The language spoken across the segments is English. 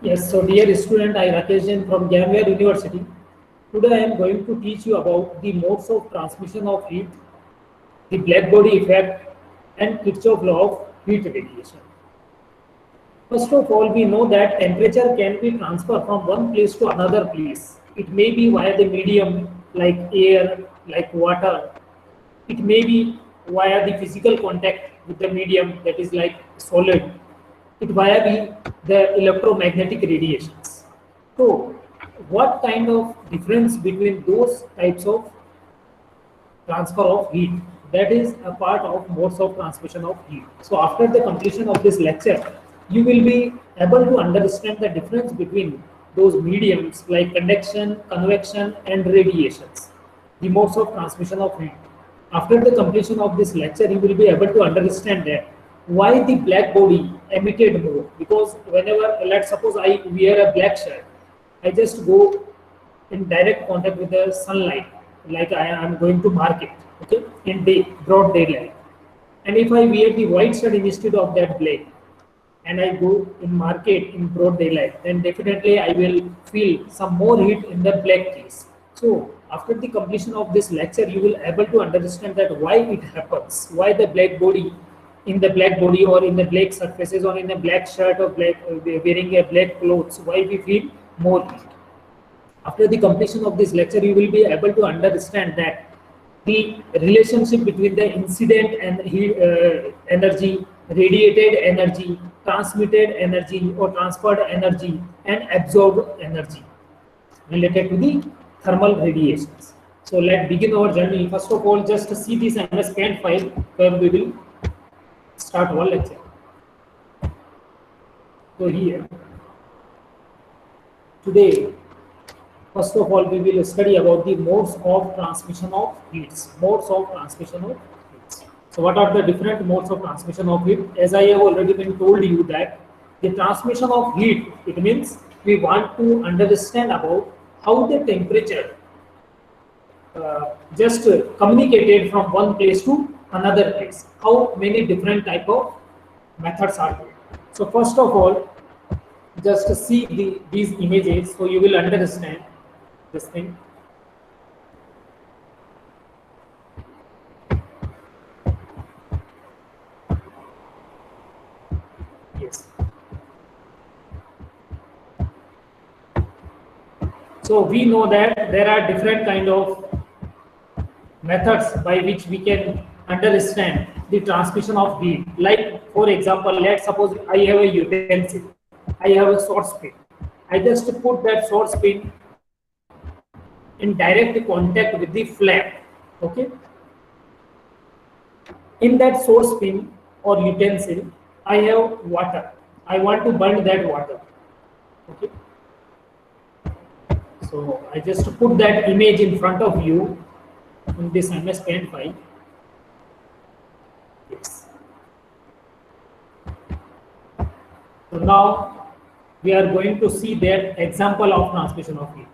Yes, so dear student, I Rakesh Jain from Jamia University. Today I am going to teach you about the modes of transmission of heat, the black body effect, and Kirchhoff law of heat radiation. First of all, we know that temperature can be transferred from one place to another place. It may be via the medium like air, like water. It may be via the physical contact with the medium that is like solid. It via the electromagnetic radiations. So, what kind of difference between those types of transfer of heat? That is a part of modes of transmission of heat. So, after the completion of this lecture, you will be able to understand the difference between those mediums like conduction, convection, and radiations, the modes of transmission of heat. After the completion of this lecture, you will be able to understand that why the black body emitted more. Because whenever, let's suppose I wear a black shirt, I just go in direct contact with the sunlight, like I am going to market, okay, in broad daylight. And if I wear the white shirt instead of that black, and I go in market in broad daylight, then definitely I will feel some more heat in the black case. So after the completion of this lecture, you will able to understand that why it happens, why the black body, in the black body or in the black surfaces or in a black shirt or black wearing a black clothes, why we feel more heat. After the completion of this lecture, you will be able to understand that the relationship between the incident and heat, energy, radiated energy, transmitted energy or transferred energy, and absorbed energy related to the thermal radiations. So let's begin our journey. First of all, just see this MS Paint file where we will start our lecture. So here, today, first of all, we will study about the modes of transmission of heats. Modes of transmission of heats. So what are the different modes of transmission of heat? As I have already been told you that the transmission of heat, it means we want to understand about how the temperature just communicated from one place to another place. How many different type of methods are there. So first of all, just see these images so you will understand this thing. Yes. So we know that there are different kind of methods by which we can understand the transmission of heat. Like for example, let's suppose I have a utensil, I have a source pin. I just put that source pin in direct contact with the flame. Okay. In that source pin or utensil, I have water. I want to burn that water. Okay. So I just put that image in front of you in this MS Paint file. Yes. So now we are going to see that example of transmission of heat.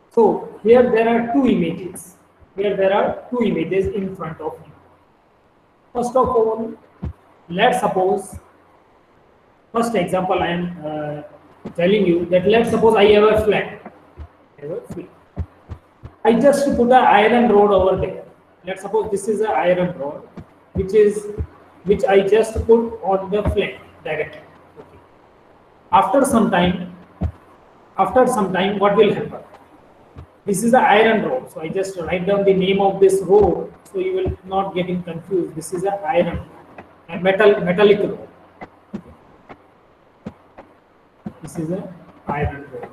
So here there are two images. Here there are two images in front of you. First of all, let's suppose, first example I am telling you that let's suppose I have a flame. I just put an iron rod over there. Let's suppose this is an iron rod, which I just put on the flame directly. Okay. After some time, what will happen? This is an iron rod. So I just write down the name of this rod, so you will not getting confused. This is an iron, a metallic rod. This is an iron rod.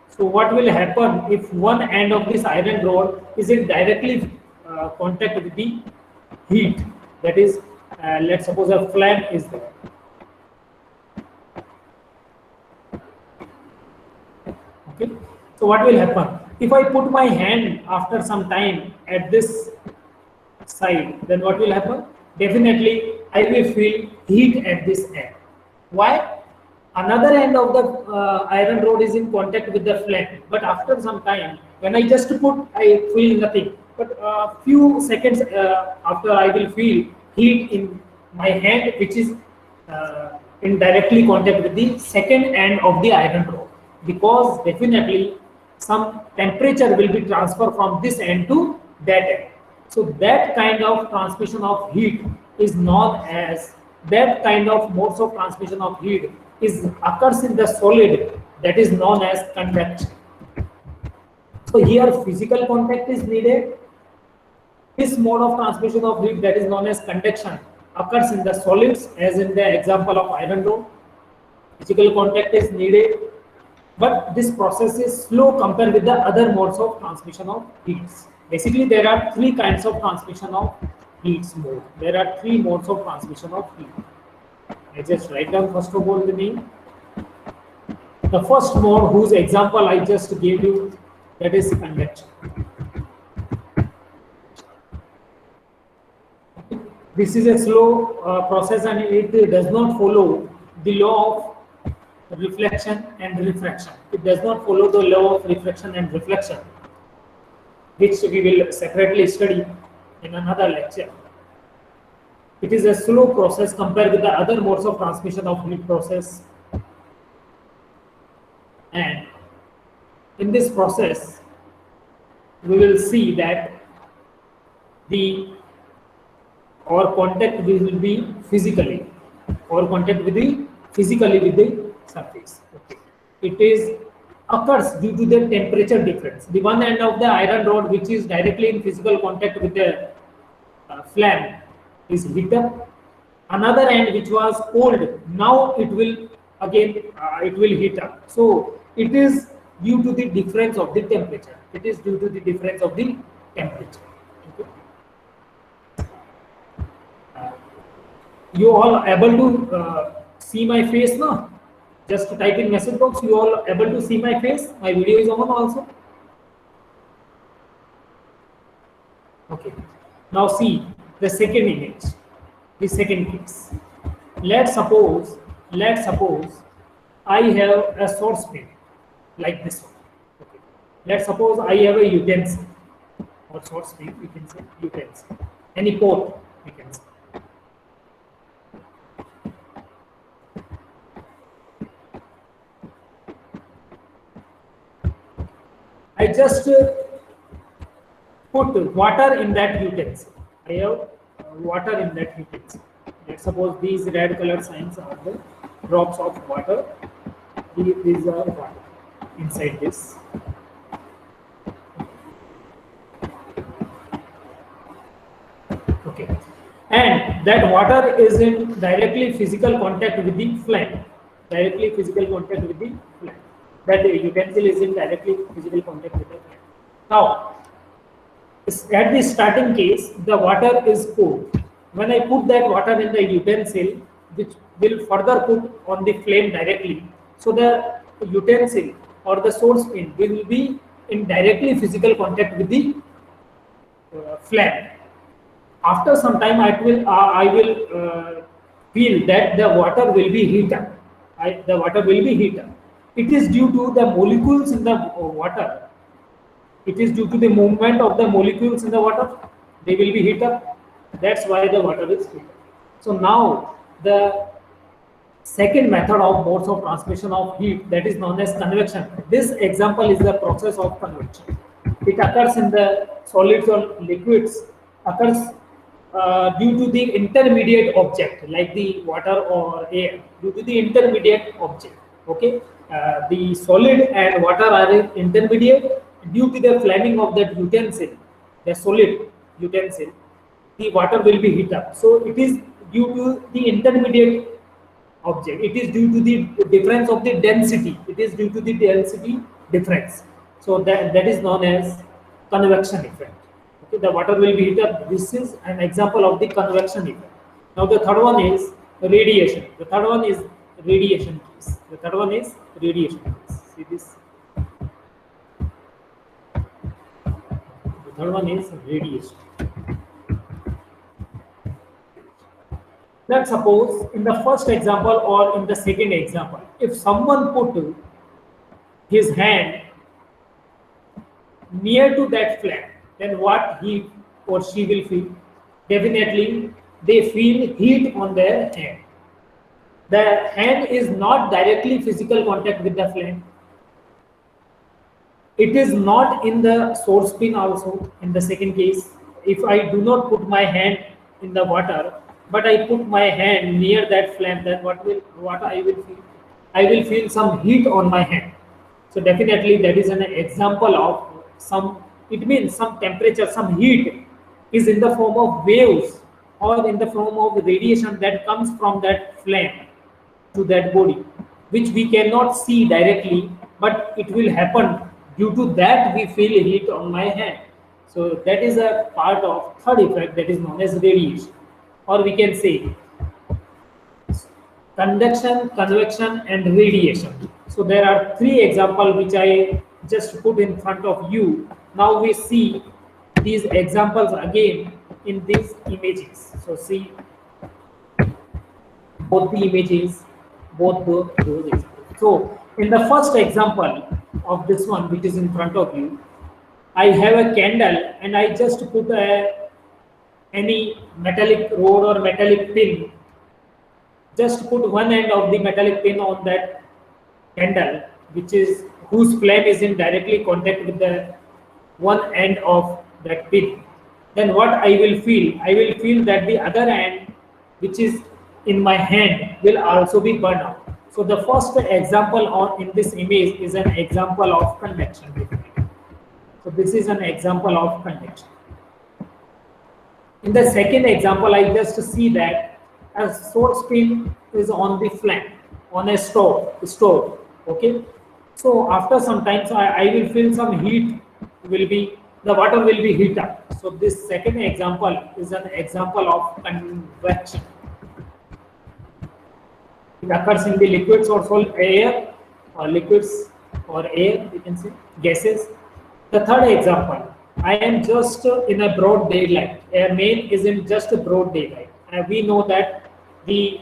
So what will happen if one end of this iron rod is in directly contact with the heat? That is, let's suppose a flame is there. Okay. So what will happen? If I put my hand after some time at this side, then what will happen? Definitely, I will feel heat at this end. Why? Another end of the iron rod is in contact with the flame, but after some time, when I just put, I feel nothing. But a few seconds after, I will feel heat in my hand, which is in directly contact with the second end of the iron rod, because definitely some temperature will be transferred from this end to that end. So that kind of transmission of heat is known as, that kind of modes of transmission of heat is occurs in the solid, that is known as convection. So here physical contact is needed. This mode of transmission of heat, that is known as conduction, occurs in the solids, as in the example of iron rod. Physical contact is needed, but this process is slow compared with the other modes of transmission of heats. Basically, there are three kinds of transmission of heats mode. There are three modes of transmission of heat. I just write down first of all the name. The first mode, whose example I just gave you, that is convection. This is a slow process, and it does not follow the law of reflection and refraction. It does not follow the law of refraction and reflection, which we will separately study in another lecture. It is a slow process compared with the other modes of transmission of heat process. And in this process, we will see that our contact will be physically, or contact with the physically with the surface. Okay. It is occurs due to the temperature difference. The one end of the iron rod, which is directly in physical contact with the flame, is heat up. Another end, which was cold, now it will again it will heat up. So it is due to the difference of the temperature. It is due to the difference of the temperature. Okay. You all able to see my face now? Just type in message box. You all able to see my face? My video is on also. Okay. Now see the second image, the second case. Let's suppose I have a source pin like this one. Okay. Let's suppose I have a utensil, or source pin, we can say utensil, any port we can say. I just put water in that utensil. I have water in that utensil. Let's suppose these red color signs are the drops of water. These are water inside this. Okay. And that water is in directly physical contact with the flame. Directly physical contact with the flame. That utensil is in directly physical contact with the flame. Now, at the starting case, the water is cold. When I put that water in the utensil, which will further put on the flame directly, so the utensil or the source pin will be in directly physical contact with the flame. After some time, I will feel that the water will be heated. The water will be heated. It is due to the molecules in the water. It is due to the movement of the molecules in the water. They will be heated. That's why the water is heated. So now the second method of modes of transmission of heat, that is known as convection. This example is the process of convection. It occurs in the solids or liquids, occurs due to the intermediate object like the water or air, due to the intermediate object. Okay, the solid and water are intermediate. Due to the flaming of that utensil, the solid utensil, the water will be heated up. So it is due to the intermediate object. It is due to the difference of the density. It is due to the density difference. So that is known as convection effect. Okay, the water will be heated up. This is an example of the convection effect. Now the third one is radiation. The third one is radiation case. The third one is radiation case. See this. The third one is radiation. Let's suppose in the first example or in the second example, if someone put his hand near to that flame, then what he or she will feel? Definitely, they feel heat on their hand. the hand is not directly physical contact with the flame. It is not in the source pin also in the second case. If I do not put my hand in the water, but I put my hand near that flame, then what I will feel? I will feel some heat on my hand. So definitely that is an example of some, it means some temperature, some heat is in the form of waves or in the form of radiation that comes from that flame to that body, which we cannot see directly, but it will happen. Due to that, we feel heat on my hand. So that is a part of third effect that is known as radiation, or we can say conduction, convection, and radiation. So there are three examples which I just put in front of you. Now we see these examples again in these images. So see both the images, those examples. So in the first example of this one, which is in front of you, I have a candle and I just put any metallic rod or metallic pin. Just put one end of the metallic pin on that candle, which is whose flame is in directly contact with the one end of that pin. Then what I will feel? I will feel that the other end, which is in my hand, will also be burned out. So the first example on in this image is an example of convection. So this is an example of convection. In the second example, I just see that a source pin is on the flame, on a stove. Okay. So after some time, I will feel some heat the water will be heat up. So this second example is an example of convection. It occurs in the liquids or solid air, or liquids or air, we can say, gases. The third example, I am just in a broad daylight. A man is in just a broad daylight. And we know that the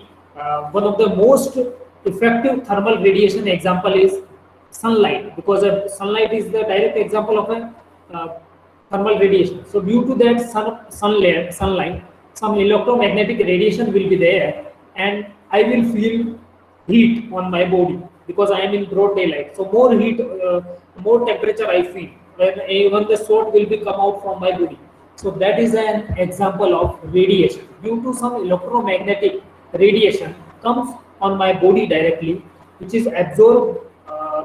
one of the most effective thermal radiation example is sunlight, because sunlight is the direct example of a thermal radiation. So due to that sunlight, some electromagnetic radiation will be there, and I will feel heat on my body because I am in broad daylight. So more heat, more temperature I feel when the sweat will be come out from my body. So that is an example of radiation. Due to some electromagnetic radiation comes on my body directly, which is absorbed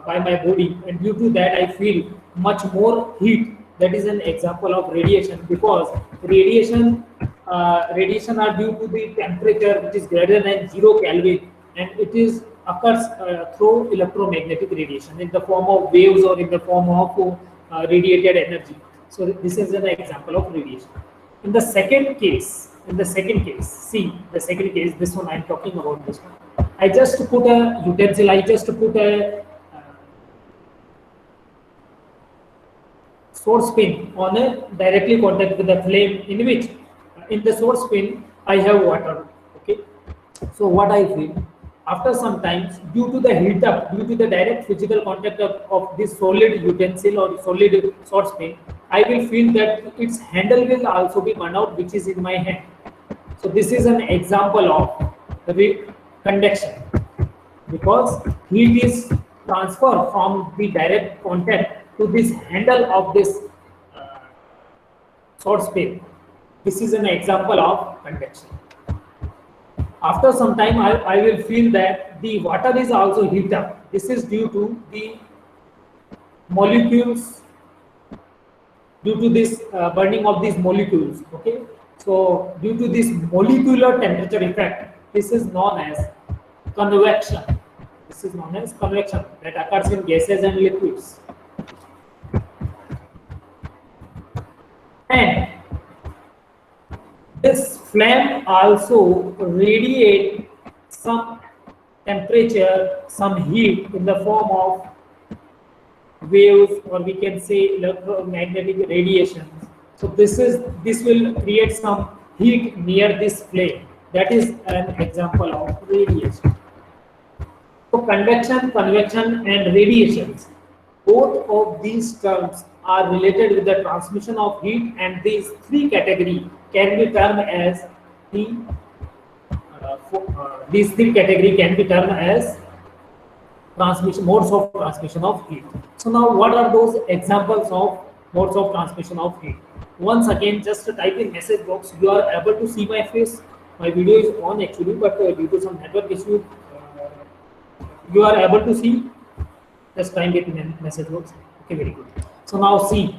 by my body, and due to that I feel much more heat. That is an example of radiation, because radiation are due to the temperature which is greater than 0 Kelvin, and it is occurs through electromagnetic radiation in the form of waves or in the form of radiated energy. So this is an example of radiation. In the second case, see the second case, this one I am talking about this one. I just put a utensil, I just put a source pin on a directly contact with the flame, in which in the source pin I have water. Okay, so what I feel after some times, due to the heat up, due to the direct physical contact of this solid utensil or solid source pin, I will feel that its handle will also be burned out, which is in my hand. So this is an example of the conduction, because heat is transferred from the direct contact to this handle of this source pin. This is an example of conduction. After some time, I will feel that the water is also heat up. This is due to the molecules, due to this burning of these molecules. Okay, so due to this molecular temperature effect, this is known as convection. This is known as convection that occurs in gases and liquids. And this flame also radiate some temperature, some heat in the form of waves, or we can say electromagnetic radiation. So this will create some heat near this flame. That is an example of radiation. So convection, convection, and radiations, both of these terms are related with the transmission of heat, and these three categories can be termed as the these three category can be termed as transmission modes of transmission of heat. So now what are those examples of modes of transmission of heat? Once again, just type in message box. You are able to see my face. My video is on actually, but due to some network issue, you are able to see. Just type it in message box. Okay, very good. So now see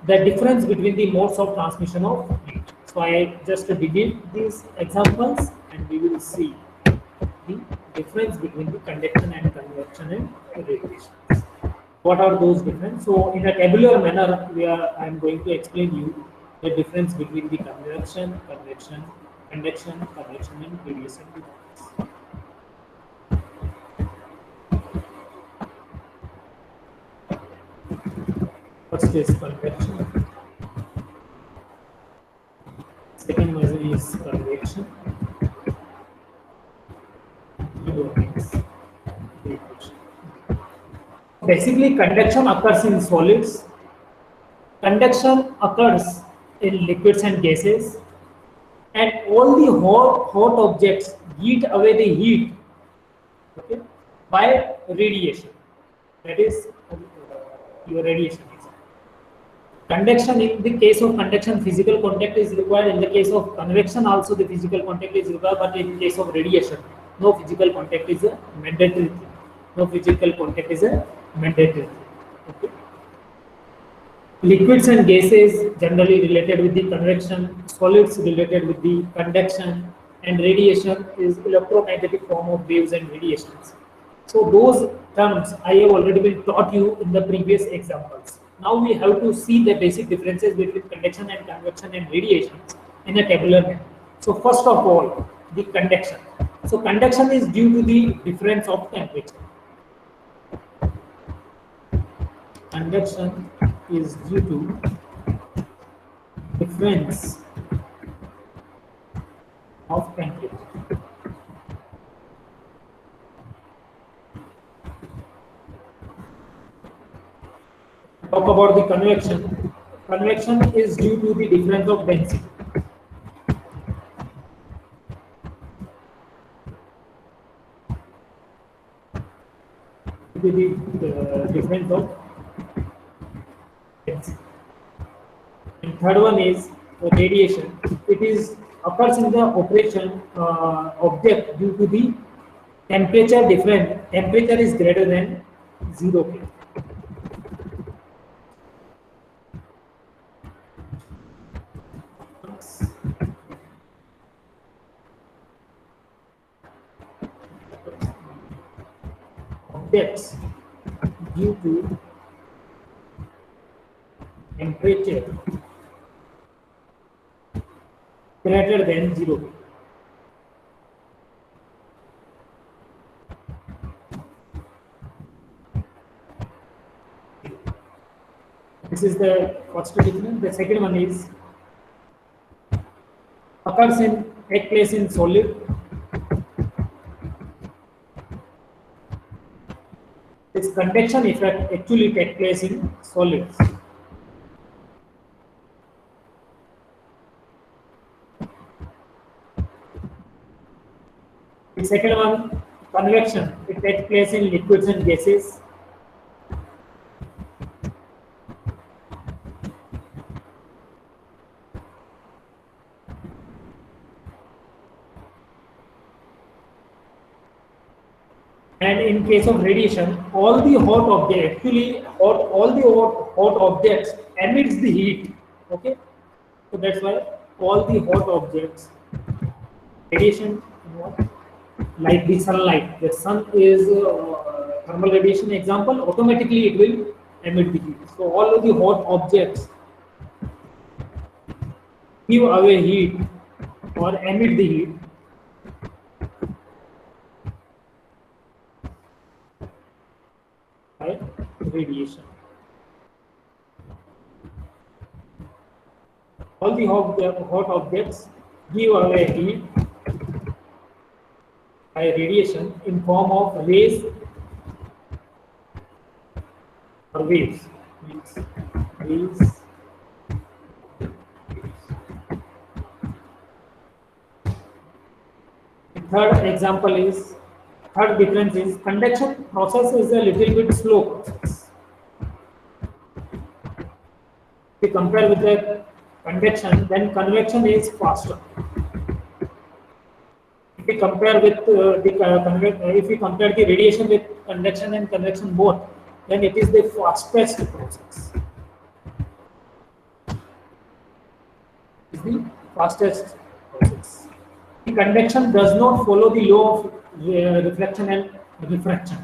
the difference between the modes of transmission of heat. So I just delete these examples and we will see the difference between the conduction and convection and radiation. What are those difference? So in a tabular manner, I am going to explain you the difference between the conduction, convection, and radiation. First is convection. Second one is convection. Basically, conduction occurs in solids. Conduction occurs in liquids and gases, and all the hot objects heat away the heat, okay, by radiation. That is your radiation. Conduction, in the case of conduction, physical contact is required. In the case of convection, also the physical contact is required. But in case of radiation, no physical contact is a mandatory thing. No physical contact is a mandatory thing. Okay. Liquids and gases generally related with the convection, solids related with the conduction, and radiation is electromagnetic form of waves and radiations. So those terms I have already been taught you in the previous examples. Now we have to see the basic differences between conduction and convection and radiation in a tabular manner. So first of all, the conduction. So conduction is due to the difference of temperature. Conduction is due to difference of temperature. Talk about the convection. Convection is due to the difference of density. The difference of density. And third one is radiation. It is occurs in the operation object due to the temperature difference. Temperature is greater than 0 K. Objects due to temperature greater than 0 K. This is the first difference. The second one is take place in solid. This convection effect actually takes place in solids. The second one, convection, it takes place in liquids and gases. And in case of radiation, all the hot objects emits the heat. Okay, so that's why all the hot objects, radiation, like the sunlight. The sun is thermal radiation example. Automatically, it will emit the heat. So all of the hot objects give away heat or emit the heat by radiation. All the hot objects give away heat by radiation in form of rays or waves. Third difference is conduction process is a little bit slow process. If we compare with the convection, then convection is faster. If we compare with if we compare the radiation with conduction and convection both, then it is the fastest process. It is the fastest process. The convection does not follow the law of reflection and refraction.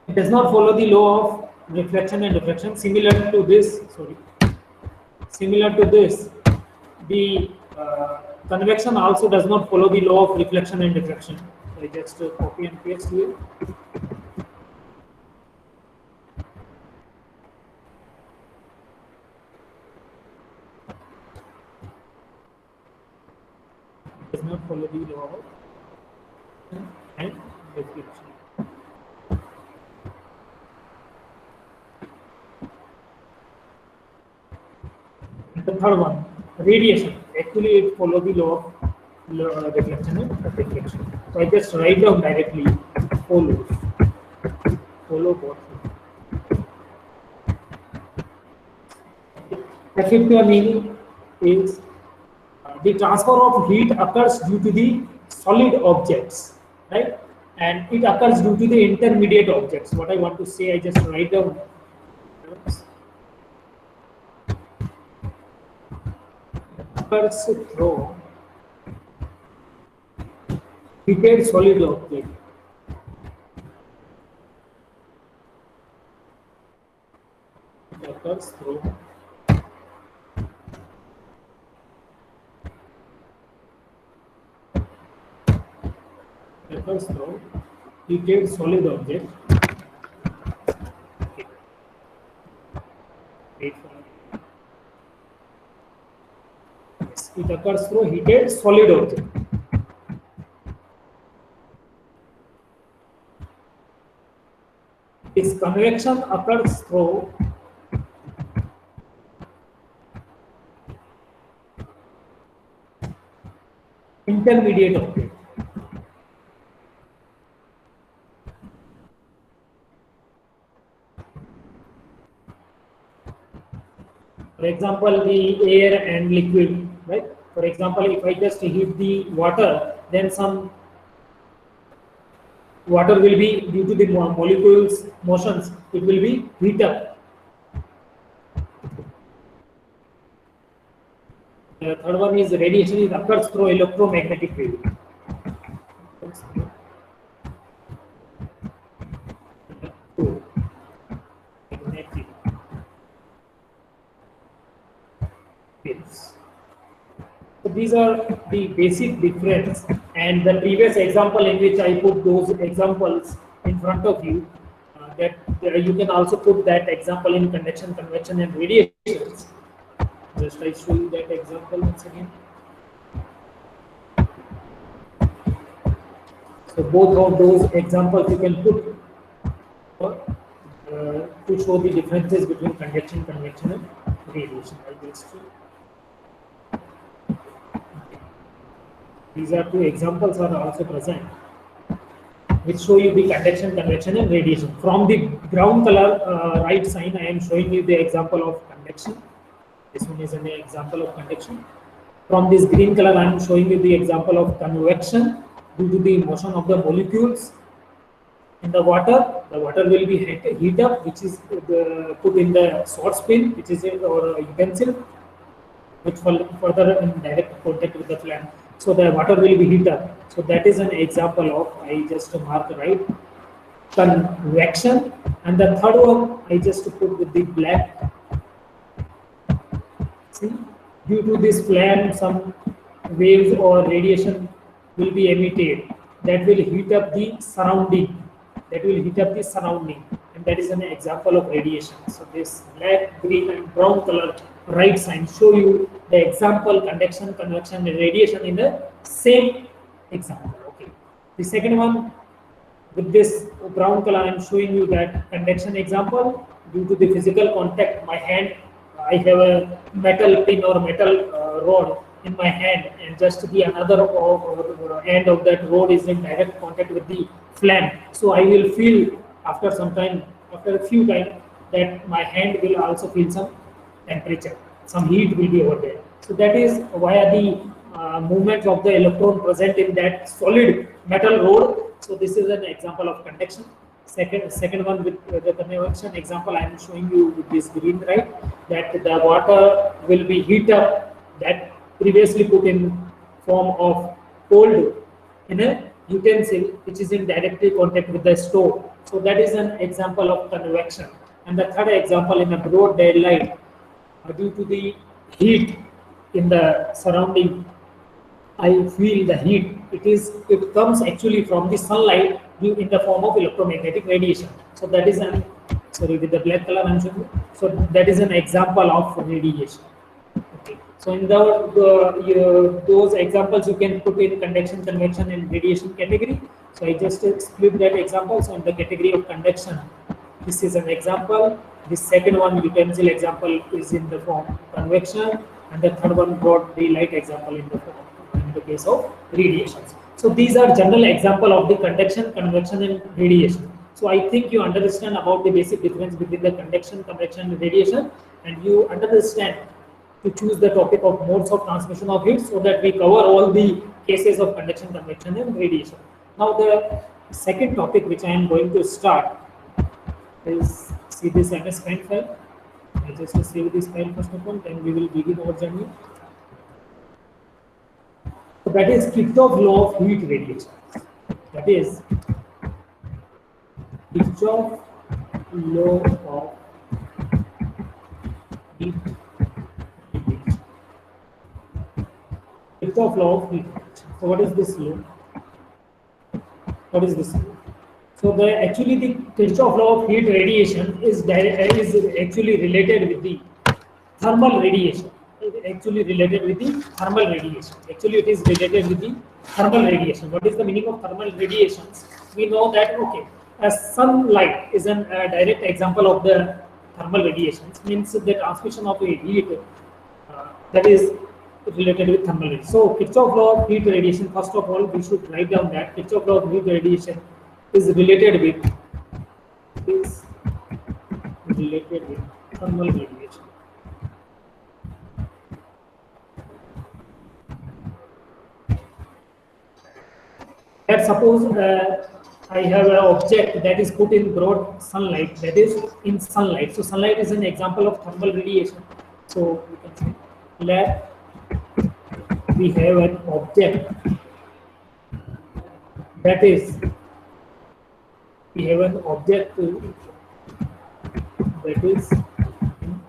It does not follow the law of reflection and refraction. Similar to this, the convection also does not follow the law of reflection and refraction. So I just copy and paste here. Does not follow the law of and reflection. The third one, radiation. Actually, it follows the law of reflection and reflection. So I just write down directly follow both. Effective meaning is the transfer of heat occurs due to the solid objects, right? And it occurs due to the intermediate objects. What I want to say, I just write down. Occurs through heated solid object. It occurs through heated solid object. Okay. Wait for me. Yes, it occurs through heated solid object. This convection occurs through intermediate object. For example, the air and liquid, right? For example, if I just heat the water, then some water will be, due to the molecules motions, it will be heat up. The third one is radiation. It occurs through electromagnetic wave. So these are the basic difference, and the previous example in which I put those examples in front of you, that you can also put that example in conduction, convection and radiations. Just I show you that example once again. So both of those examples you can put to show the differences between conduction, convection and radiation. These are two examples are also present, which show you the conduction, convection and radiation. From the ground color right sign, I am showing you the example of conduction. This one is an example of conduction. From this green color, I am showing you the example of convection due to the motion of the molecules in the water. The water will be heat up, which is put in the source pin, which is or a utensil, which further in direct contact with the flame. So the water will be heat up. So that is an example of, I just mark right, convection. And the third one I just put with the black. See, due to this flame, some waves or radiation will be emitted that will heat up the surrounding. And that is an example of radiation. So this black, green and brown color right sign, show you the example conduction, convection, and radiation in the same example. Okay. The second one, with this brown color, I am showing you that conduction example. Due to the physical contact, my hand, I have a metal pin or metal rod in my hand, and just the another end of that rod is in direct contact with the flame. So I will feel after some time, after a few time, that my hand will also feel some temperature, some heat will be over there. So that is via the movement of the electron present in that solid metal rod. So this is an example of conduction. Second one with the convection example, I am showing you with this green, right? That the water will be heat up, that previously put in form of cold in a utensil which is in directly contact with the stove. So that is an example of convection. And the third example, in a broad daylight, due to the heat in the surrounding, I feel the heat. It comes actually from the sunlight in the form of electromagnetic radiation. So that is an, sorry, with the black color I'm showing you. So that is an example of radiation. Okay. So in those examples you can put in conduction, convection, and radiation category. So I just split that example. So in the category of conduction, this is an example. The second one, utensil example, is in the form convection, and the third one, broad daylight example, in the case of radiations. So these are general example of the conduction, convection, and radiation. So I think you understand about the basic difference between the conduction, convection, and radiation, and you understand to choose the topic of modes of transmission of heat, so that we cover all the cases of conduction, convection, and radiation. Now the second topic which I am going to start is, see this MS Paint file. I just save this file first of all, then we will begin our journey. So that is Kirchhoff law of heat radiation. That is Kirchhoff law of heat radiation. Kirchhoff law of heat radiation. So what is this law? What is this law? So the Kirchhoff law of heat radiation is actually related with the thermal radiation. Actually related with the thermal radiation. Actually, it is related with the thermal radiation. What is the meaning of thermal radiations? We know that, okay, sunlight is a direct example of the thermal radiations. Means the transmission of a heat that is related with thermal radiation. So Kirchhoff law of heat radiation. First of all, we should write down that Kirchhoff law of heat radiation is related with thermal radiation. Let's suppose I have an object that is put in broad sunlight, that is in sunlight. So sunlight is an example of thermal radiation. So we can say, let we have an object that is, we have an object that is in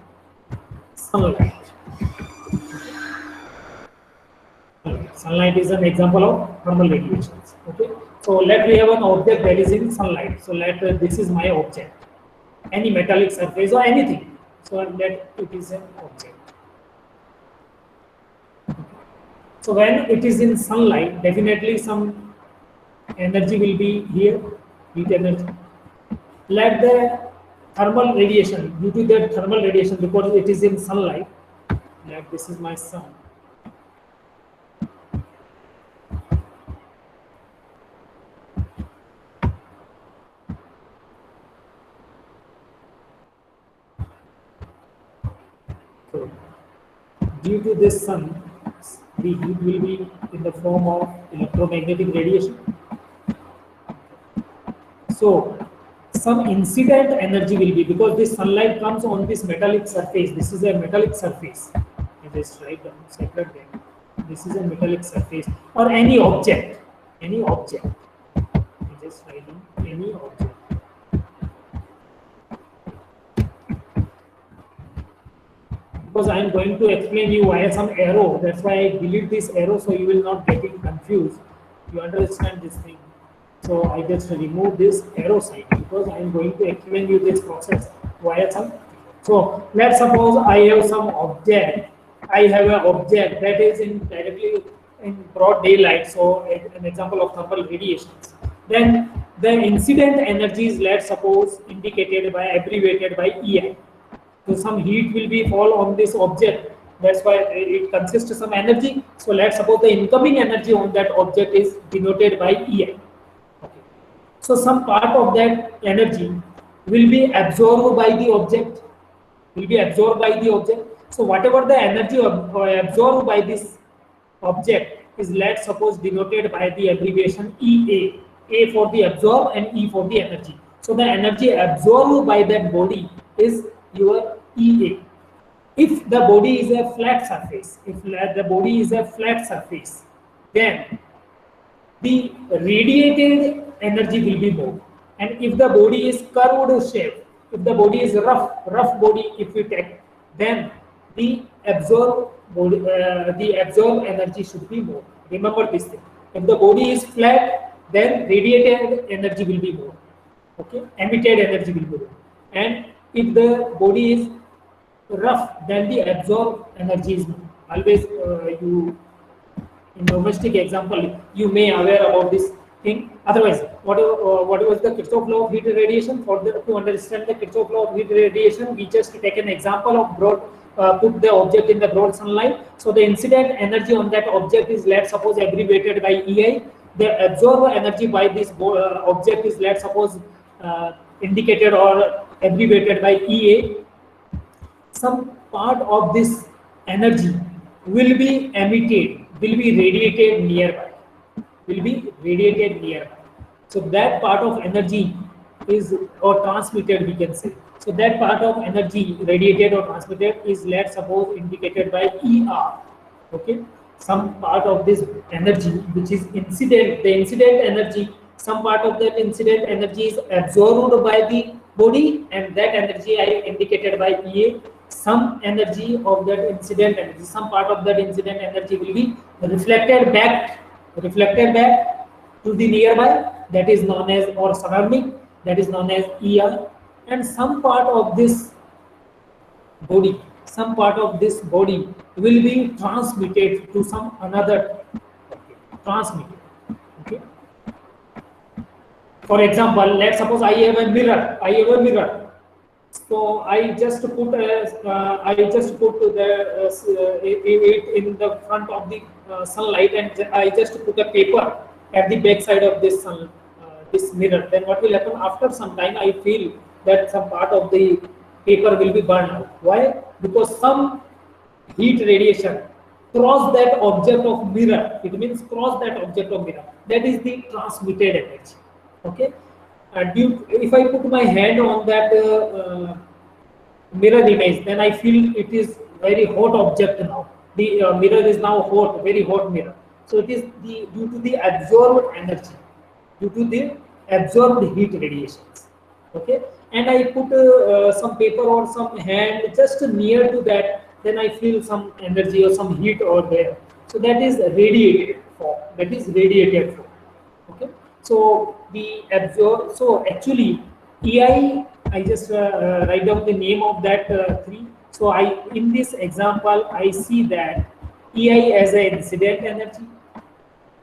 sunlight. Sunlight is an example of thermal radiations. Okay. So let we have an object that is in sunlight. So let this is my object, any metallic surface or anything. So let it is an object. So when it is in sunlight, definitely some energy will be here, heat energy. Let the thermal radiation, due to the thermal radiation, because it is in sunlight, like this is my sun. So due to this sun, the heat will be in the form of electromagnetic radiation. So some incident energy will be, because this sunlight comes on this metallic surface. This is a metallic surface. I just write down separate there. This is a metallic surface, or any object. Any object. I just write down any object. Because I am going to explain you via some arrow. That's why I delete this arrow, so you will not get it confused. You understand this thing. So I just remove this arrow sign, because I am going to explain you this process via some. So let's suppose I have some object. I have an object that is in directly in broad daylight. So an example of thermal radiations. Then the incident energy is, let's suppose, indicated by abbreviated by EI. So some heat will be fall on this object. That's why it consists of some energy. So let's suppose the incoming energy on that object is denoted by EI. Okay. So some part of that energy will be absorbed by the object, will be absorbed by the object. So whatever the energy absorbed by this object is, let's suppose, denoted by the abbreviation EA. A for the absorb and E for the energy. So the energy absorbed by that body is your EA. If the body is a flat surface, if the body is a flat surface, then the radiated energy will be more. And if the body is curved shape, if the body is rough body, if we take, then the absorbed energy should be more. Remember this thing. If the body is flat, then radiated energy will be more. Okay, emitted energy will be more. And if the body is rough, then the absorbed energy is more. Always you in domestic example, you may aware about this thing. Otherwise, what was the Kirchhoff law of heat radiation? To understand the Kirchhoff law of heat radiation, we just take an example of broad, put the object in the broad sunlight. So the incident energy on that object is, let's suppose, abbreviated by EI. The absorbed energy by this object is, let's suppose, indicated or abbreviated by EA. Some part of this energy will be emitted, will be radiated nearby, will be radiated nearby. So that part of energy is, or transmitted, we can say. So that part of energy radiated or transmitted is, let's suppose, indicated by ER. Okay, some part of this energy which is incident, the incident energy, some part of that incident energy is absorbed by the body, and that energy I indicated by EA. Some energy of that incident energy, some part of that incident energy will be reflected back to the nearby, that is known as, or surrounding, that is known as ER. And some part of this body, will be transmitted to some another, transmitted. Okay. For example, let's suppose I have a mirror. So I just put it in the front of the sunlight, and I just put a paper at the back side of this this mirror. Then what will happen? After some time, I feel that some part of the paper will be burned out. Why? Because some heat radiation cross that object of mirror. It means cross that object of mirror. That is the transmitted energy. Okay. If I put my hand on that mirror image, then I feel it is very hot object now. The mirror is now hot, very hot mirror. So it is due to the absorbed energy, due to the absorbed heat radiations. Okay, and I put some paper or some hand just near to that, then I feel some energy or some heat over there. So that is radiated form. Okay. So the absorb. So actually, EI. I just write down the name of that three. So in this example, I see that EI as an incident energy,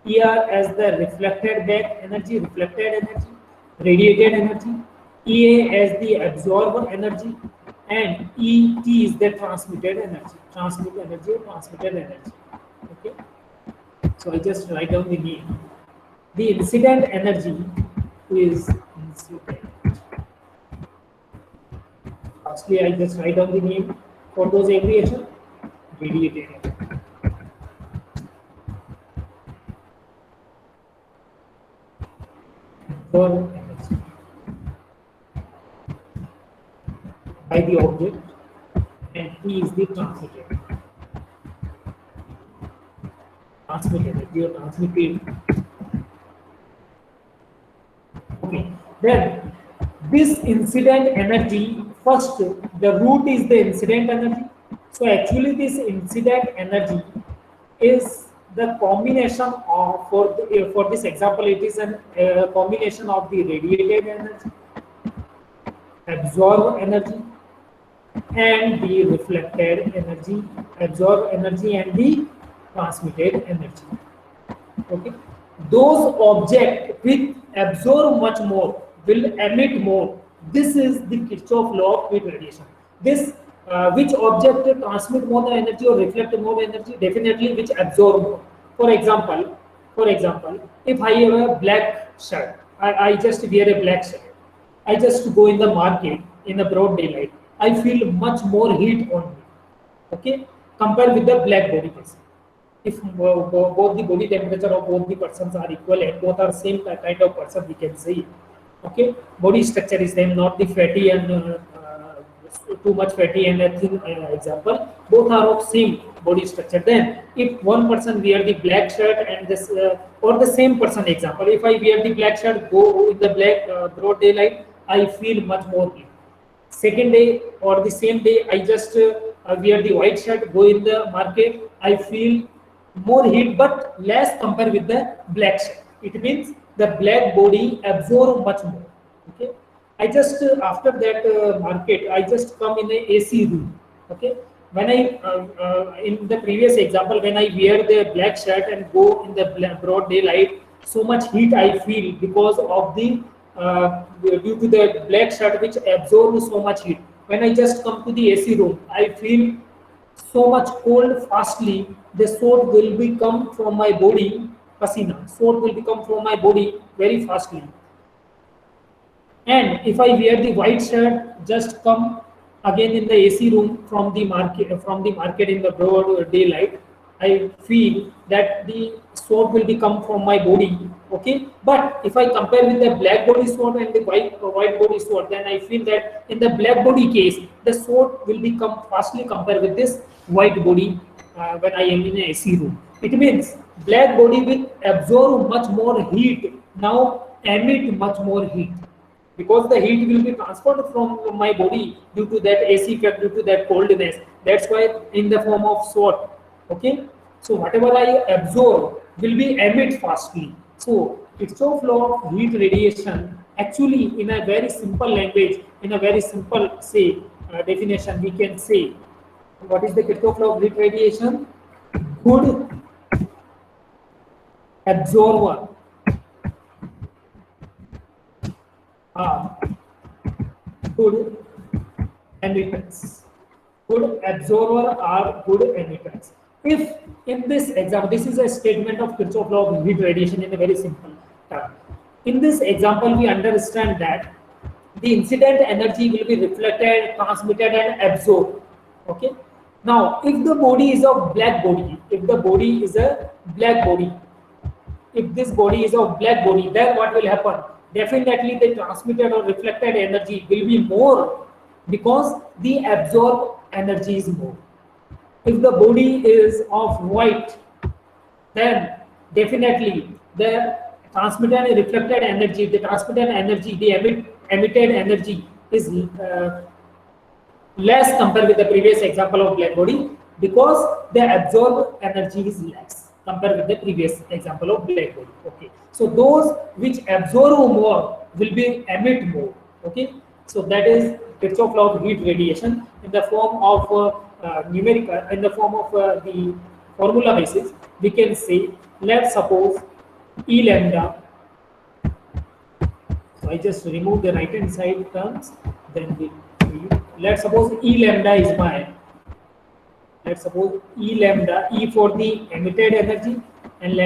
ER as the reflected energy, radiated energy, EA as the absorbed energy, and ET is the transmitted energy. Okay. So I just write down the name. The incident energy is incident. Lastly, I just write down the name for those abbreviation. Radiated energy. For energy by the object, and T is the transmitted energy or transmitted. Okay, then this incident energy, first the root is the incident energy. So actually this incident energy is the combination of, for this example, it is a combination of the radiated energy, absorbed energy, and the reflected energy, absorbed energy and the transmitted energy. Okay, those objects which absorb much more will emit more. This is the Kirchhoff law of heat radiation. This which object transmit more the energy or reflect more energy? Definitely which absorb more. For example, if I have a black shirt, I just wear a black shirt. I just go in the market in the broad daylight. I feel much more heat on me. Okay, compare with the black body person. If both the body temperature of both the persons are equal and both are same kind of person, we can say, okay, body structure is same, not the fatty and too much fatty and a thin example, both are of same body structure. Then if one person wear the black shirt and this or the same person example, if I wear the black shirt, go in the black broad daylight, I feel much more heat. Second day or the same day, I just wear the white shirt, go in the market, I feel more heat but less compared with the black shirt. It means the black body absorb much more. Okay, I just after that market, I just come in a AC room. Okay, when I in the previous example, when I wear the black shirt and go in the broad daylight, so much heat I feel because of the due to the black shirt which absorbs so much heat. When I just come to the AC room, I feel so much cold fastly. The sweat will become from my body, pasina. Sweat will become from my body very fastly. And if I wear the white shirt, just come again in the AC room from the market in the broad daylight, I feel that the sweat will become from my body. Okay, but if I compare with the black body sweat and the white body sweat, then I feel that in the black body case, the sweat will become fastly compared with this white body when I am in a AC room. It means black body will absorb much more heat, now emit much more heat because the heat will be transferred from my body due to that AC effect, due to that coldness. That's why in the form of sweat. Okay, so whatever I absorb will be emit fastly. So Kirchhoff law of heat radiation actually in a very simple language, in a very simple say definition, we can say what is the Kirchhoff law of heat radiation? Good absorber are good emitters. Good absorber are good emitters. If in this example, this is a statement of Kirchhoff law of heat radiation in a very simple term. In this example, we understand that the incident energy will be reflected, transmitted, and absorbed. Okay. Now, if the body is of black body, if the body is a black body, if this body is of black body, then what will happen? Definitely the transmitted or reflected energy will be more because the absorbed energy is more. If the body is of white, then definitely the transmitted and reflected energy, the transmitted energy, the emitted energy is less compared with the previous example of black body because the absorbed energy is less compared with the previous example of black body. Okay, so those which absorb more will be emit more. Okay, so that is Kirchhoff law of heat radiation in the form of numerical, in the form of the formula basis. We can say, let's suppose E lambda. So I just remove the right hand side terms, then we let's suppose E lambda is my, let's suppose E lambda, E for the emitted energy, and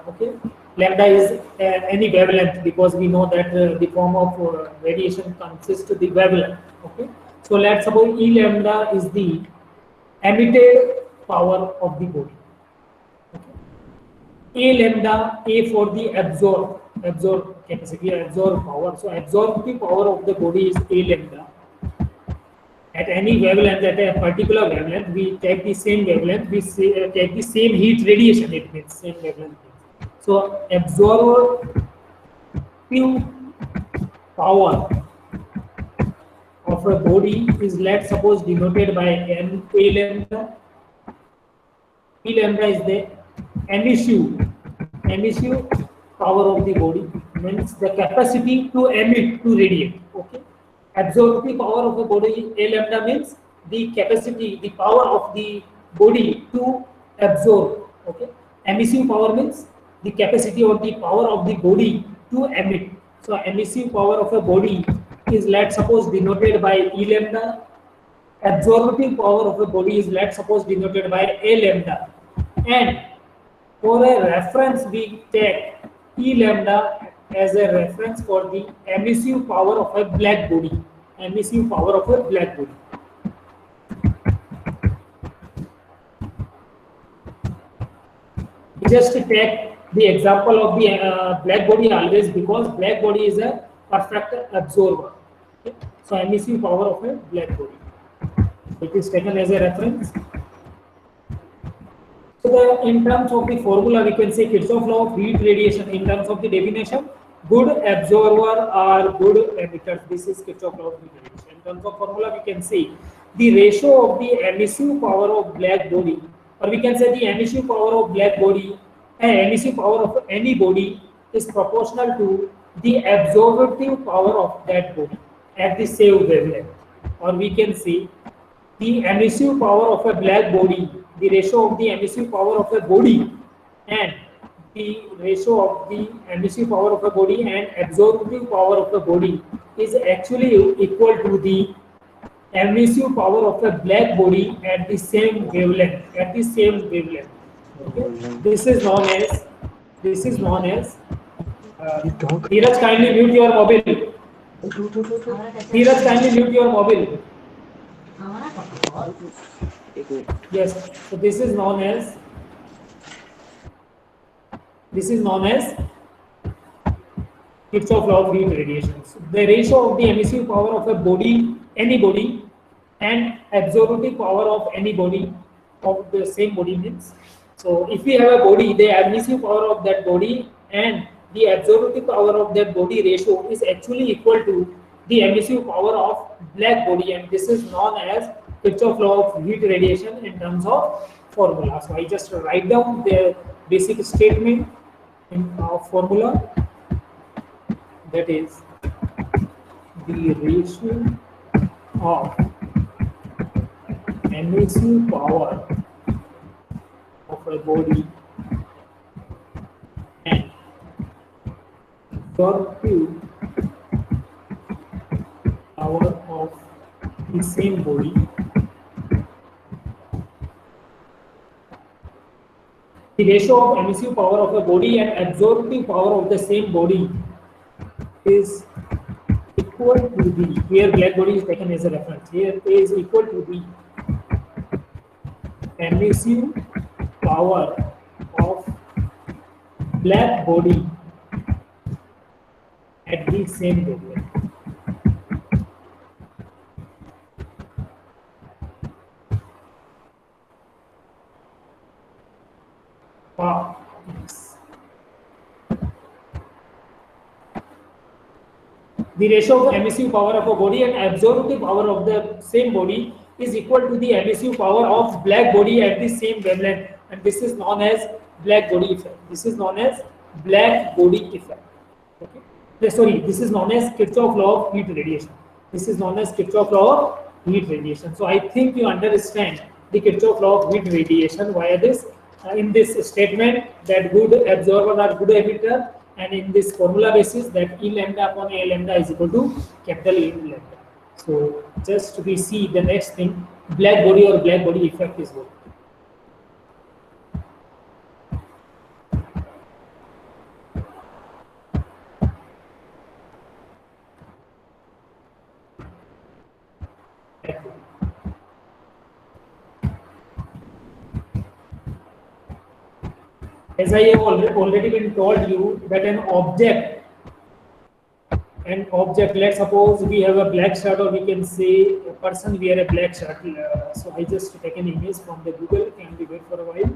okay, lambda is any wavelength because we know that the form of radiation consists of the wavelength. Okay, so let's suppose E lambda is the emitted power of the body. Okay. A lambda, A for the absorb capacity, absorb power. So absorptive power of the body is A lambda. At any wavelength, at a particular wavelength, we take the same wavelength, we take the same heat radiation, it means same wavelength. So absorptive power of a body is, let's suppose, denoted by N A lambda. E lambda is the emissive power of the body, means the capacity to emit, to radiate. Okay, absorptive power of the body A lambda means the capacity, the power of the body to absorb. Okay, emissive power means the capacity or the power of the body to emit. So emissive power of a body is, let's suppose, denoted by E lambda. Absorptive power of a body is, let's suppose, denoted by A lambda. And for a reference, we take E lambda as a reference for the emissive power of a black body. Emissive power of a black body. We just take the example of the black body always, because black body is a perfect absorber. Okay? So emissive power of a black body. It is taken as a reference. So in terms of the formula, we can say Kirchhoff law of heat radiation. In terms of the definition, good absorber or good emitter. This is Kirchhoff law of heat radiation. In terms of formula, we can say the ratio of the emissive power of black body, or we can say the emissive power of black body and emissive power of any body is proportional to the absorptive power of that body at the same wavelength. Or we can say the emissive power of a black body, the ratio of the emissive power of a body and the ratio of the emissive power of a body and absorptive power of a body is actually equal to the emissive power of a black body at the same wavelength. Okay? This is known as Dheeraj, kindly mute your mobile. Dheeraj, kindly mute your mobile. Yes, so this is known as Kirchhoff law of heat radiation. So the ratio of the emissive power of a body, any body, and absorptive power of any body of the same body means. So if we have a body, the emissive power of that body and the absorptive power of that body ratio is actually equal to the emissive power of black body, and this is known as Kirchhoff law of heat radiation in terms of formula. So I just write down the basic statement in formula, that is the ratio of emissive power of a body and absorptive power of the same body the ratio of emissive power of a body and absorptive power of the same body is equal to the, here black body is taken as a reference, here is equal to the emissive power of black body at the same wavelength. Wow. The ratio of emissive power of a body and absorptive power of the same body is equal to the emissive power of black body at the same wavelength, and this is known as black body effect. This is known as black body effect. Okay. Sorry, this is known as Kirchhoff law of heat radiation. This is known as Kirchhoff law of heat radiation. So I think you understand the Kirchhoff law of heat radiation via this. In this statement that good absorber or good emitter, and in this formula basis that E lambda upon A lambda is equal to capital E lambda. So just we see the next thing, black body or black body effect is what. As I have already been told you that an object, let's suppose we have a black shirt, or we can say a person wear a black shirt. So I just take an image from the Google. Can we wait for a while?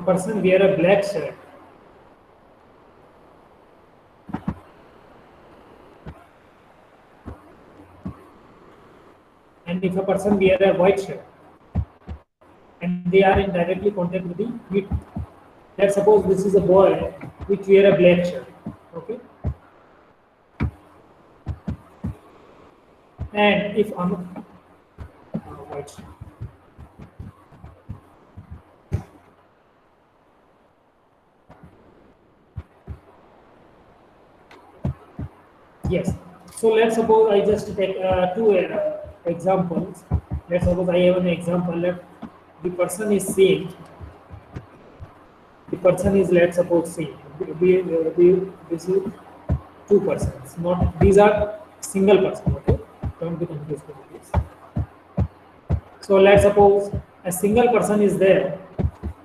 Person wear a black shirt. a person wear a white shirt and they are in directly contact with the heat. Let's suppose this is a boy which wear a black shirt, okay? And if I'm white shirt. Yes. So let's suppose I just take two examples. Let's suppose I have an example that the person is same. The person is, let's suppose, same. This is two persons. Not these are single person. Okay. Don't be confused with this. So let's suppose a single person is there.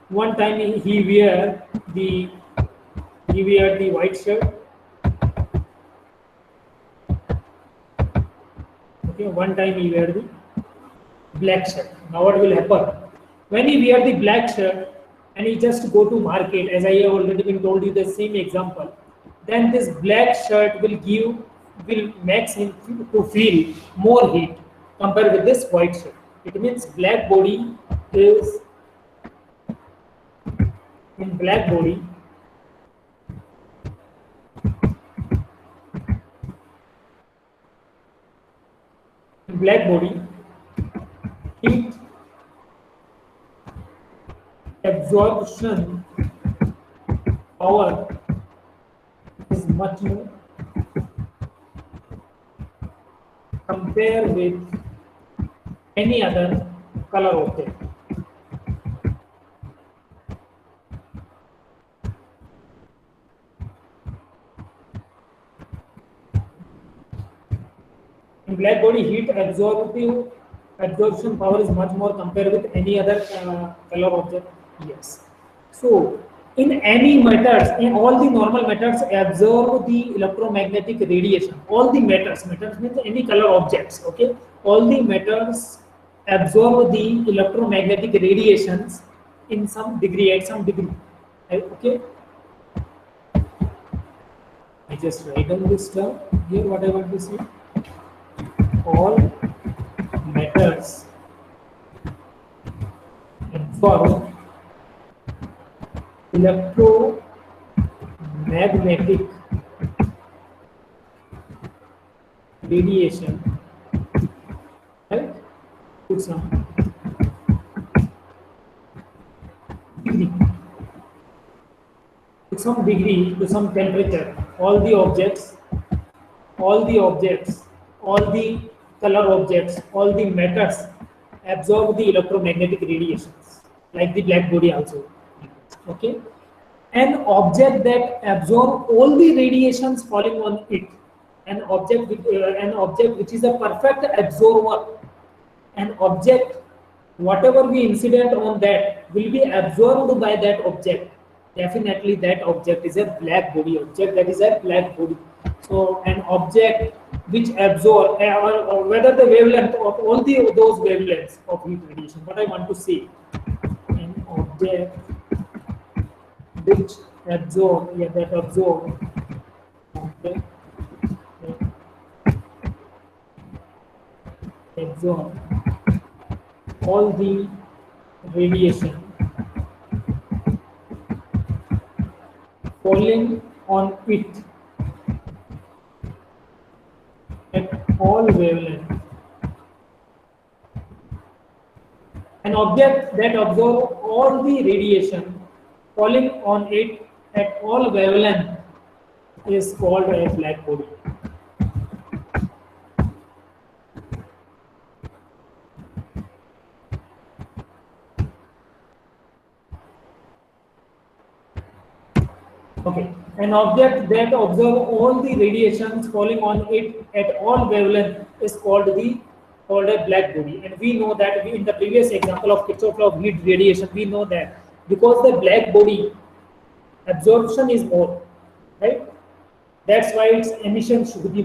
One time he wear the white shirt. Okay, one time he wear the black shirt. Now what will happen? When he wear the black shirt and he just go to market, as I have already been told you the same example, then this black shirt will makes him to feel more heat compared with this white shirt. It means black body is in black body. Black body, heat absorption power is much more compared with any other color object. In black body, heat absorption power is much more compared with any other color object. Yes. So, in any matters, in all the normal matters absorb the electromagnetic radiation. All the matters means any color objects. Okay. All the matters absorb the electromagnetic radiations in some degree, at some degree. Okay. I just write down this term here. What I want to say. All matters absorb electromagnetic radiation, right, to some degree, to some temperature. All the objects, all the color objects, all the matters absorb the electromagnetic radiations, like the black body also. Okay, an object that absorb all the radiations falling on it, an object which is a perfect absorber, an object whatever we incident on that will be absorbed by that object. Definitely that object is a black body object. That is a black body. So an object which absorb or whether the wavelength of all those wavelengths of heat radiation. What I want to say, an object which absorb, absorb all the radiation falling on it at all wavelength. An object that absorbs all the radiation falling on it at all wavelength is called a black body. Okay, an object that absorbs all the radiations falling on it at all wavelength is called a black body. And we know that in the previous example of Kirchhoff law of heat radiation, we know that because the black body absorption is more, right? That's why its emission should be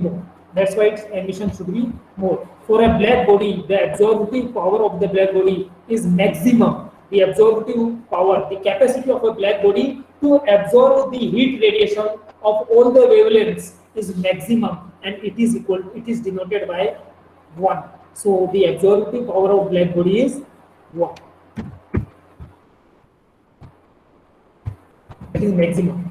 more. For a black body, the absorptive power of the black body is maximum. The absorptive power, the capacity of a black body to absorb the heat radiation of all the wavelengths is maximum, and it is denoted by 1. So the absorptive power of black body is 1. That is maximum.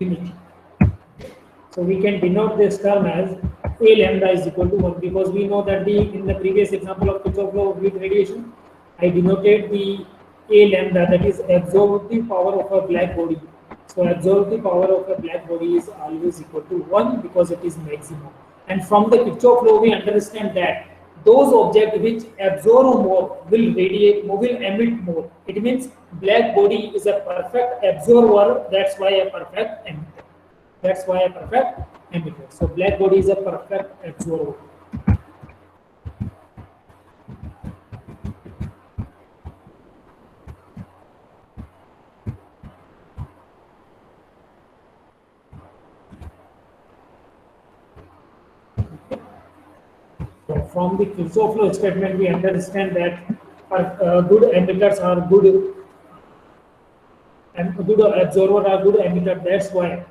Limit. So we can denote this term as A lambda is equal to 1, because we know that in the previous example of Kirchhoff law of weak radiation, I denoted the A lambda, that is absorptive power of a black body. So absorptive power of a black body is always equal to 1 because it is maximum. And from the Kirchhoff law we understand that those objects which absorb more will radiate more, will emit more. It means black body is a perfect absorber, that's why a perfect emitter. That's why a perfect emitter. So black body is a perfect absorber. So from the Kirchhoff law statement, we understand that good emitters are good, and good absorber are good emitter. That's why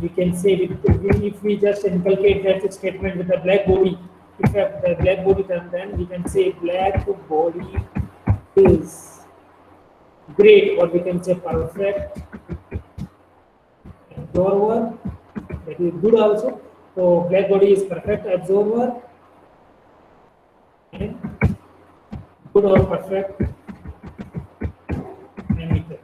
we can say if we just inculcate that statement with a black body, if a black body term, then we can say black body is great, or we can say perfect absorber, that is good also. So black body is perfect absorber and good or perfect emitter.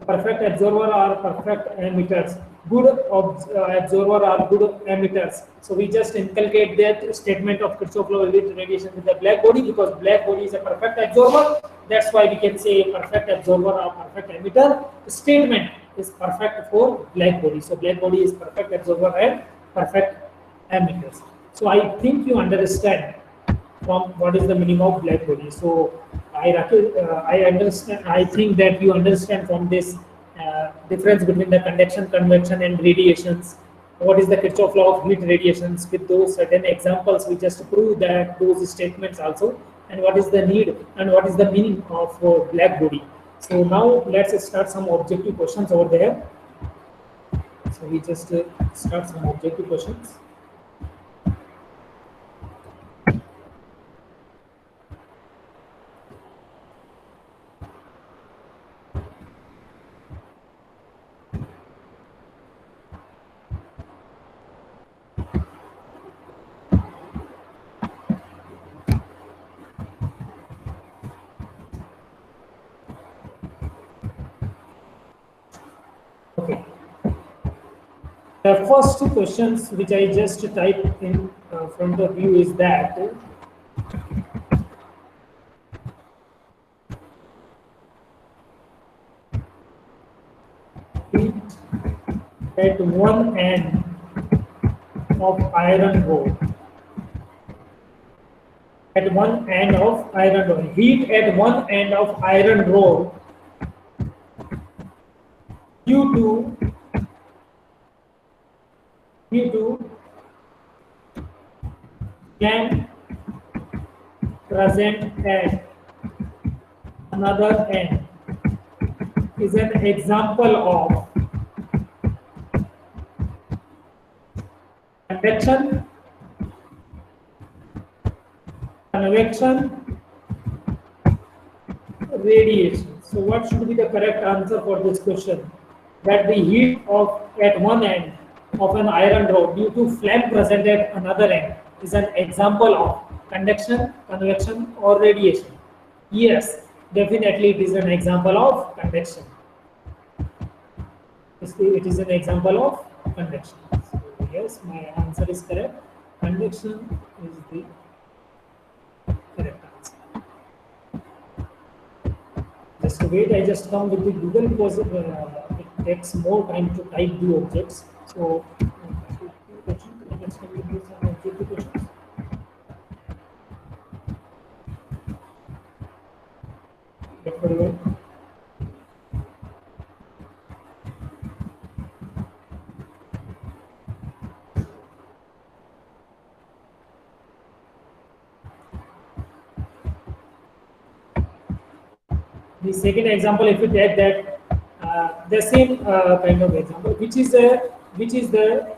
Perfect absorber or perfect emitters. Good absorber or good emitters. So we just inculcate that statement of Kirchhoff law of radiation with the black body, because black body is a perfect absorber. That's why we can say perfect absorber or perfect emitter. The statement is perfect for black body. So black body is perfect absorber and perfect emitters. So I think you understand from what is the meaning of black body. So I understand. I think that you understand from this difference between the conduction, convection, and radiations. What is the Kirchhoff law of heat radiations? With those certain examples, we just prove that those statements also, and what is the need and what is the meaning of black body. So now let's start some objective questions over there. So we just start some objective questions. Okay. The first two questions which I just typed in front of you is that heat at one end of iron rod. At one end of iron rod. Heat at one end of iron rod due to flame present at another end is an example of convection, radiation. So what should be the correct answer for this question? That the heat of at one end of an iron rod due to flame present at another end is an example of conduction, convection, or radiation. Yes, definitely it is an example of convection. It is an example of convection. So yes, my answer is correct. Convection is the correct answer. Just wait, I just come with the Google because it takes more time to type the objects. So let's come with some objective questions. Very well. The second example, if you take that the same kind of example, which is the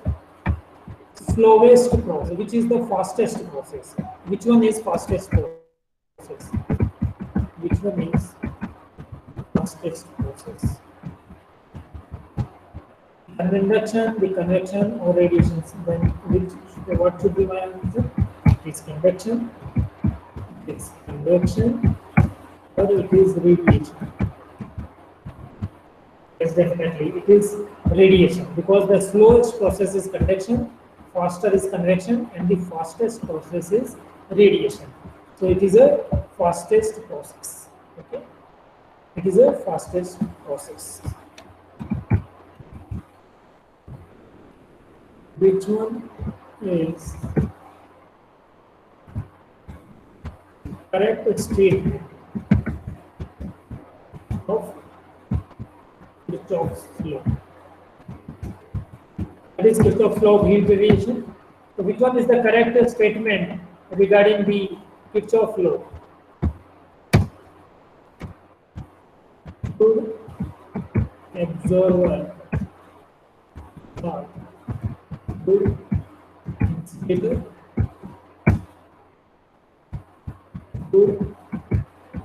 slowest process, which is the fastest process. Which one is fastest process? Which one is fastest process? The convection or radiation. Then what should be my answer? It is convection. It is convection, or it is radiation. Yes, definitely it is radiation, because the slowest process is conduction, faster is convection, and the fastest process is radiation. So it is a fastest process. Okay, it is a fastest process. Which one is correct statement of Kirchhoff's law? That is Kirchhoff's law of heat radiation. So which one is the correct statement regarding the Kirchhoff law? Good observer or good instigator, good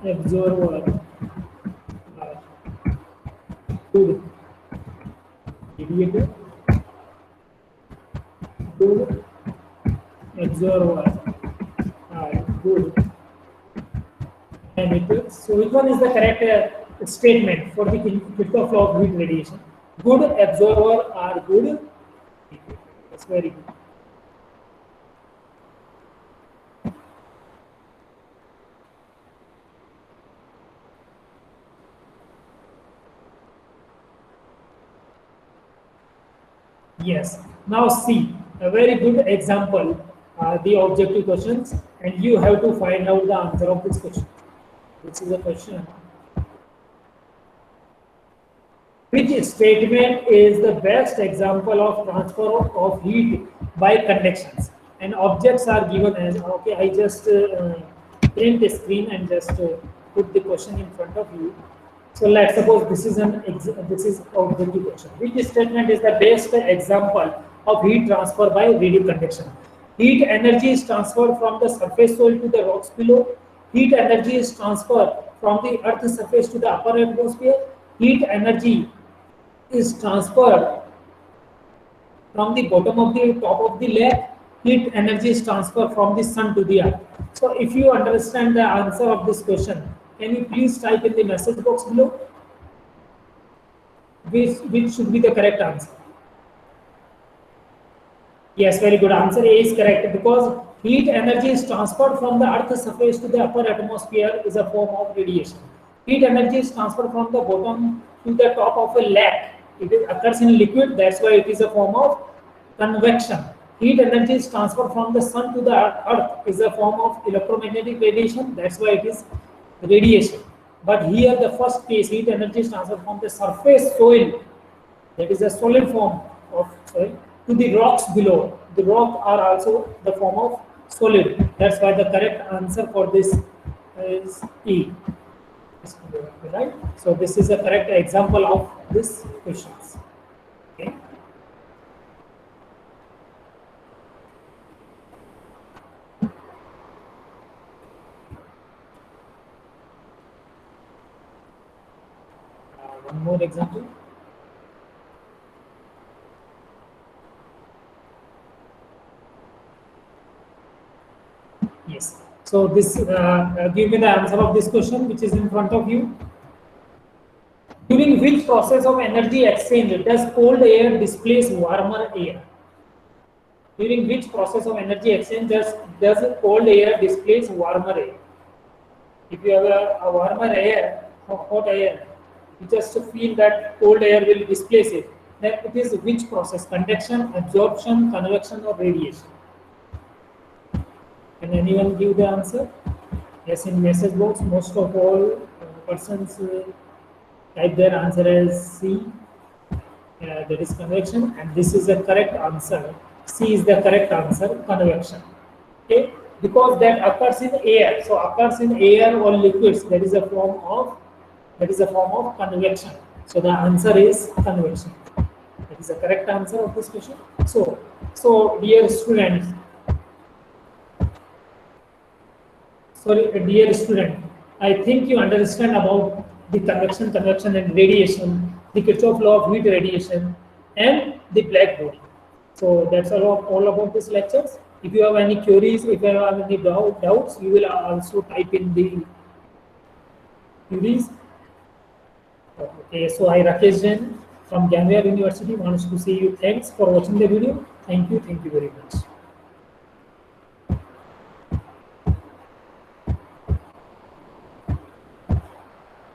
observer or good mediator, good observer or good emitter. So which one is the correct statement for the Kirchhoff law of heat radiation? Good observer or good mediator. That's very good. Yes. Now see, a very good example, the objective questions, and you have to find out the answer of this question. This is a question. Which statement is the best example of transfer of heat by conductions? And objects are given as, okay, I just print the screen and just put the question in front of you. So let's suppose this is objective question. Which statement is the best example of heat transfer by radial conduction? Heat energy is transferred from the surface soil to the rocks below. Heat energy is transferred from the earth's surface to the upper atmosphere. Heat energy is transferred from the bottom of the top of the lake. Heat energy is transferred from the sun to the earth. So if you understand the answer of this question, can you please type in the message box below? Which should be the correct answer? Yes, very good. Answer A is correct, because heat energy is transferred from the earth's surface to the upper atmosphere is a form of radiation. Heat energy is transferred from the bottom to the top of a lake. It occurs in liquid, that's why it is a form of convection. Heat energy is transferred from the sun to the earth is a form of electromagnetic radiation, that's why it is radiation. But here the first case, heat energy is transferred from the surface soil, that is a solid form of soil, to the rocks below. The rock are also the form of solid. That's why the correct answer for this is E. Right? So this is a correct example of this questions. Okay. One more example. Yes. So this give me the answer of this question, which is in front of you. During which process of energy exchange does cold air displace warmer air? During which process of energy exchange does cold air displace warmer air? If you have a warmer air, hot air, you just feel that cold air will displace it. Then it is which process? Conduction, absorption, convection, or radiation? Can anyone give the answer? Yes, in message box, most of all persons type their answer as C. That is convection, and this is the correct answer. C is the correct answer, convection. Okay, because that occurs in air. So occurs in air or liquids. That is a form of That is a form of convection. So the answer is convection. That is the correct answer of this question. So dear students, dear student, I think you understand about the convection and radiation, the Kirchhoff law of heat radiation, and the black body. So that's all about this lectures. If you have any queries, if you have any doubts, you will also type in the queries. Okay, so I, Rakesh Jain from Jamia University, wants to say you thanks for watching the video. Thank you very much.